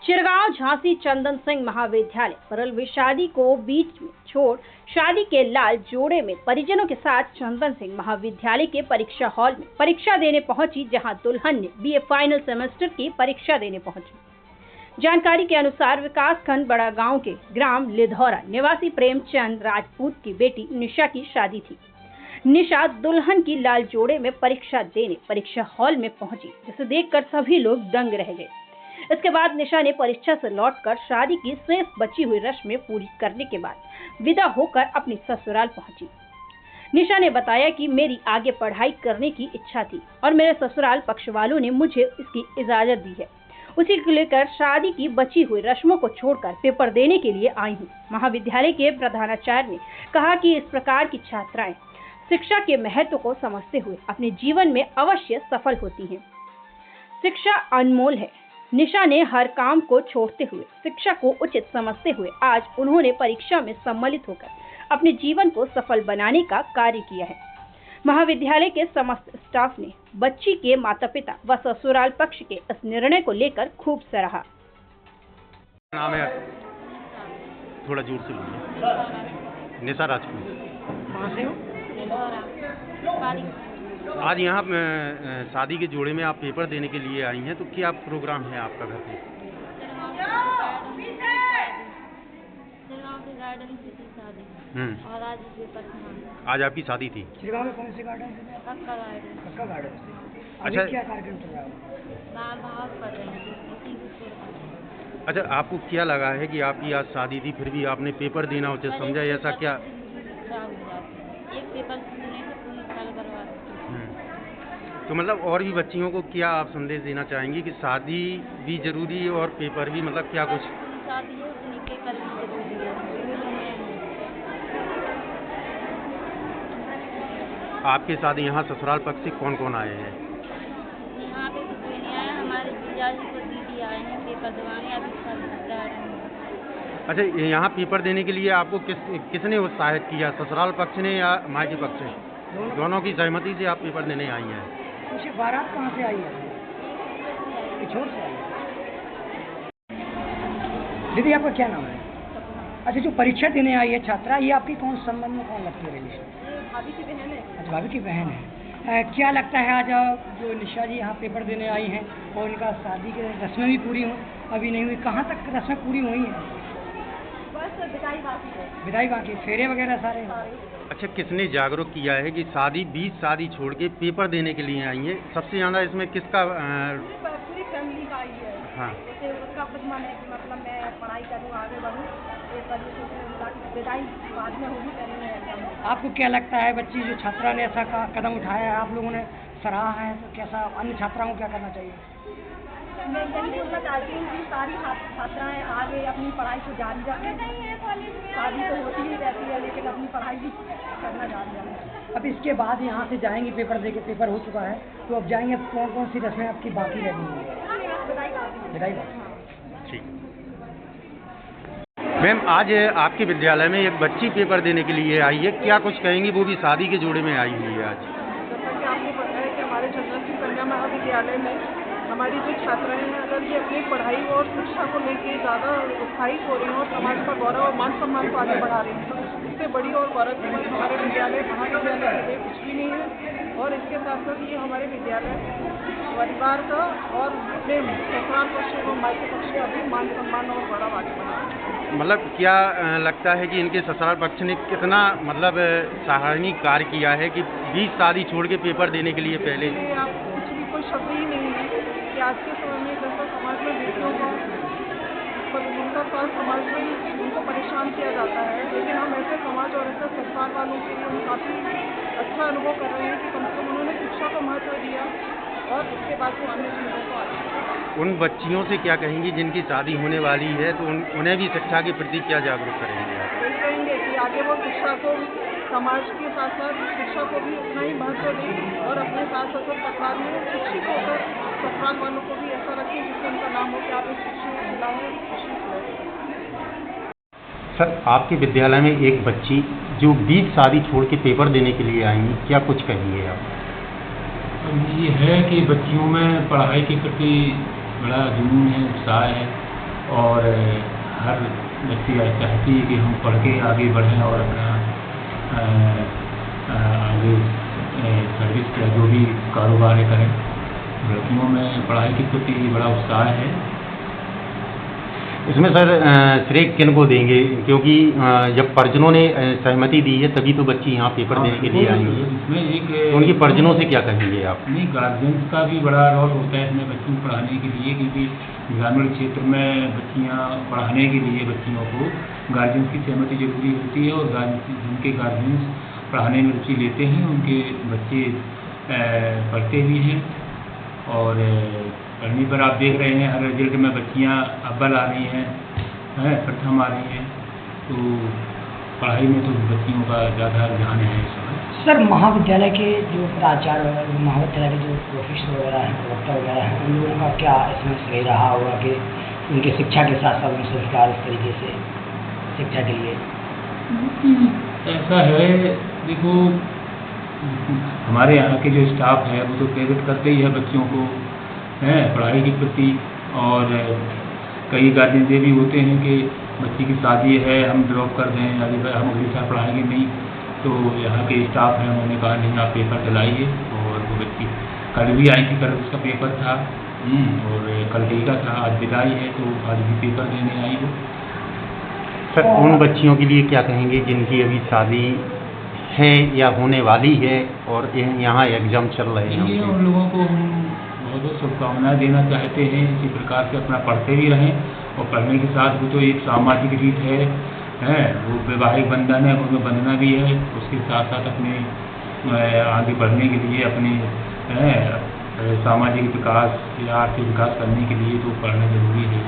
चिरगांव झांसी चंदन सिंह महाविद्यालय परल शादी को बीच में छोड़ शादी के लाल जोड़े में परिजनों के साथ चंदन सिंह महाविद्यालय के परीक्षा हॉल में परीक्षा देने पहुंची, जहां दुल्हन ने बीए फाइनल सेमेस्टर की परीक्षा देने पहुंची। जानकारी के अनुसार विकास खंड बड़ा गांव के ग्राम लिधौरा निवासी प्रेमचंद राजपूत की बेटी निशा की शादी थी। निशा दुल्हन की लाल जोड़े में परीक्षा देने परीक्षा हॉल में पहुंची, जिसे देखकर सभी लोग दंग रह गए। इसके बाद निशा ने परीक्षा से लौटकर शादी की शेष बची हुई रस्में पूरी करने के बाद विदा होकर अपनी ससुराल पहुंची। निशा ने बताया कि मेरी आगे पढ़ाई करने की इच्छा थी और मेरे ससुराल पक्ष वालों ने मुझे इसकी इजाजत दी है। उसी को लेकर शादी की बची हुई रस्मों को छोड़कर पेपर देने के लिए आई हूँ। महाविद्यालय के प्रधानाचार्य ने कहा कि इस प्रकार की छात्राएं शिक्षा के महत्व को समझते हुए अपने जीवन में अवश्य सफल होती हैं। शिक्षा अनमोल है। निशा ने हर काम को छोड़ते हुए शिक्षा को उचित समझते हुए आज उन्होंने परीक्षा में सम्मिलित होकर अपने जीवन को सफल बनाने का कार्य किया है। महाविद्यालय के समस्त स्टाफ ने बच्ची के माता-पिता व ससुराल पक्ष के इस निर्णय को लेकर खूब सराहा। नाम है, थोड़ा जोर से बोलिए। निशा राजपूत। कहाँ से हो? आज यहाँ शादी के जोड़े में आप पेपर देने के लिए आई हैं, तो क्या प्रोग्राम है आपका घर पे? और आज पेपर था। आज आपकी शादी थी? चिरगांव में कौन से गार्डन से? कक्का गार्डन से। अभी क्या कार्यक्रम चल रहा है? अच्छा, आपको क्या लगा है कि आपकी आज शादी थी फिर भी आपने पेपर देना उचित समझा, ऐसा क्या? एक पेपर देने से पूरी साल बर्बाद। तो मतलब और भी बच्चियों को क्या आप संदेश देना चाहेंगी कि शादी भी जरूरी है और पेपर भी, मतलब क्या कुछ? शादी है उतनी पेपर भी जरूरी है। आपके साथ यहाँ ससुराल पक्ष से कौन कौन आए हैं? यहाँ पे तो कोई नहीं आया, हमारे जीजा जी को दीदी आए हैं पेपर दिलवाने, अभी सब जा रहे हैं। अच्छा, यहाँ पेपर देने के लिए आपको किसने उत्साहित किया, ससुराल पक्ष ने या माँ के पक्ष ने? दोनों की सहमति से आप पेपर देने आई हैं। उसे बारात कहाँ से आई है? किशोर से आई है। दीदी आपका क्या नाम है? अच्छा, जो परीक्षा देने आई है छात्रा, ये आपकी कौन संबंध में कौन लगती है? रिलेशन? भाभी की बहन है। अच्छा, भाभी की बहन है। क्या लगता है आज जो निशा जी यहाँ पेपर देने आई हैं और उनका शादी की रस्में भी पूरी हुई, अभी नहीं हुई, कहाँ तक रस्में पूरी हुई हैं? बस विदाई बाकी है। विदाई बाकी, फेरे वगैरह सारे? अच्छा, किसने जागरूक किया है कि बीच शादी छोड़ के पेपर देने के लिए आई है? सबसे ज़्यादा इसमें किसका? पूरी फैमिली का आई है। हाँ, जैसे उसका खुद मन है कि मतलब मैं पढ़ाई करूँ, आगे बढ़ूँ, विदाई बाद में होगी, पहले में। आपको क्या लगता है बच्ची जो छात्रा ने ऐसा कदम उठाया है, आप लोगों ने सराहा है, तो कैसा अन्य छात्राओं को क्या करना चाहिए? मैं यही बोलना चाहती हूँ कि सारी छात्राएँ आगे अपनी पढ़ाई को जारी रखें। शादी तो होती ही रहती है, लेकिन अपनी पढ़ाई भी करना जारी रखें। अब इसके बाद यहाँ से जाएंगी, पेपर दे के पेपर हो चुका है, तो अब जाएंगे, अब कौन कौन सी रस्में आपकी बाकी रह गई हैं? विदाई बाकी। ठीक। मैम, आज आपके विद्यालय में एक बच्ची पेपर देने के लिए आई है, क्या कुछ कहेंगी? वो भी शादी के जोड़े में आई हुई है आज। जैसा कि आपको पता है कि हमारे चंदन सिंह कन्या महाविद्यालय में हमारी जो छात्राएं हैं, अगर ये अपनी पढ़ाई और शिक्षा को लेकर ज़्यादा उत्साहित हो रही हैं और समाज का गौरव और मान सम्मान को आगे बढ़ा रही हैं, इससे बड़ी और गौरव की बात हमारे महाविद्यालय के लिए कुछ भी नहीं है। और इसके साथ साथ ये हमारे विद्यालय परिवार का और अपने ससुराल पक्ष एवं मायके पक्ष का भी मान सम्मान और गौरव आगे बढ़ा रही है। मतलब क्या लगता है कि इनके ससुराल पक्ष ने कितना मतलब सराहनीय कार्य किया है कि बीच शादी छोड़ के पेपर देने के लिए पहले? आप कुछ भी, कोई शब्द ही नहीं है कि आज के समय में जैसा समाज में बेटियों को उनका साथ समाज में उनको परेशान किया जाता है, लेकिन हम ऐसे समाज और ऐसे सरकार वालों के लिए हम काफ़ी अच्छा अनुभव कर रहे हैं कि कम से कम उन्होंने शिक्षा को महत्व दिया और उसके बाद वो अन्य चीज़ों को आगे। उन बच्चियों से क्या कहेंगी जिनकी शादी होने वाली है, तो उन्हें भी शिक्षा के प्रति क्या जागरूक करेंगे? यही कहेंगे कि आगे वो शिक्षा को, समाज के साथ साथ शिक्षा को भी उतना ही महत्व दें और अपने साथ ससुर परिवार में शिक्षित होकर ससुराल वालों को भी ऐसा रखें जिससे उनका नाम हो कि आप एक शिक्षित महिला हैं, शिक्षित है। सर, आपके विद्यालय में एक बच्ची जो बीच शादी छोड़ के पेपर देने के लिए आई, क्या कुछ कहिए आप? ये है कि बच्चियों में पढ़ाई के प्रति बड़ा जुनून है, उत्साह है और हर बच्ची चाहती है कि हम पढ़ के आगे बढ़ें और अपना आगे सर्विस या जो भी कारोबार करें। लड़कियों में पढ़ाई के प्रति बड़ा उत्साह है। इसमें सर श्रेय किन को देंगे, क्योंकि जब परिजनों ने सहमति दी है तभी तो बच्ची यहाँ पेपर देने के लिए आएंगी। इसमें एक तो उनकी परिजनों से क्या कहेंगे आप? नहीं, गार्जियंस का भी बड़ा रोल होता है इसमें बच्चों को पढ़ाने के लिए, क्योंकि ग्रामीण क्षेत्र में बच्चियाँ पढ़ाने के लिए बच्चियों को गार्जियंस की सहमति जरूरी होती है, और जिनके गार्जियंस पढ़ाने में रुचि लेते हैं उनके बच्चे पढ़ते भी हैं। और पढ़ने पर आप देख रहे हैं हर रिजल्ट में बच्चियाँ अव्वल आ रही हैं, प्रथम आ रही हैं। तो पढ़ाई में तो बच्चियों का ज़्यादा रुझान है इस समय। सर, महाविद्यालय के जो प्राचार्य और महाविद्यालय के जो प्रोफेसर वगैरह हैं, प्रवक्ता वगैरह हैं, उन लोगों का क्या इसमें सही रहा होगा कि उनके शिक्षा के साथ साथ उनके संस्कार इस तरीके से शिक्षा के लिए? ऐसा है, देखो हमारे यहाँ के जो स्टाफ है वो तो प्रेरित करते ही है बच्चों को पढ़ाई के प्रति। और कई गार्जियन ये भी होते हैं कि बच्ची की शादी है, हम ड्रॉप कर दें, हम अगले साल पढ़ाएंगे नहीं। तो यहाँ के स्टाफ हैं, उन्होंने कहा नहीं आप पेपर दिलाइए। और वो बच्ची कल भी आई थी, कल उसका पेपर था और कल टीका था, आज विदाई है, तो आज भी पेपर देने आई वो। सर, उन बच्चियों के लिए क्या कहेंगे जिनकी अभी शादी है या होने वाली है और यहाँ एग्जाम चल रहे हैं? उन लोगों को हम बहुत बहुत शुभकामनाएं देना चाहते हैं। इसी प्रकार से अपना पढ़ते भी रहें, और पढ़ने के साथ वो तो एक सामाजिक रीत है वो वैवाहिक बंधन है, उनमें बंधना भी है। उसके साथ साथ अपने आगे बढ़ने के लिए अपने सामाजिक विकास या आर्थिक विकास करने के लिए तो पढ़ना जरूरी है।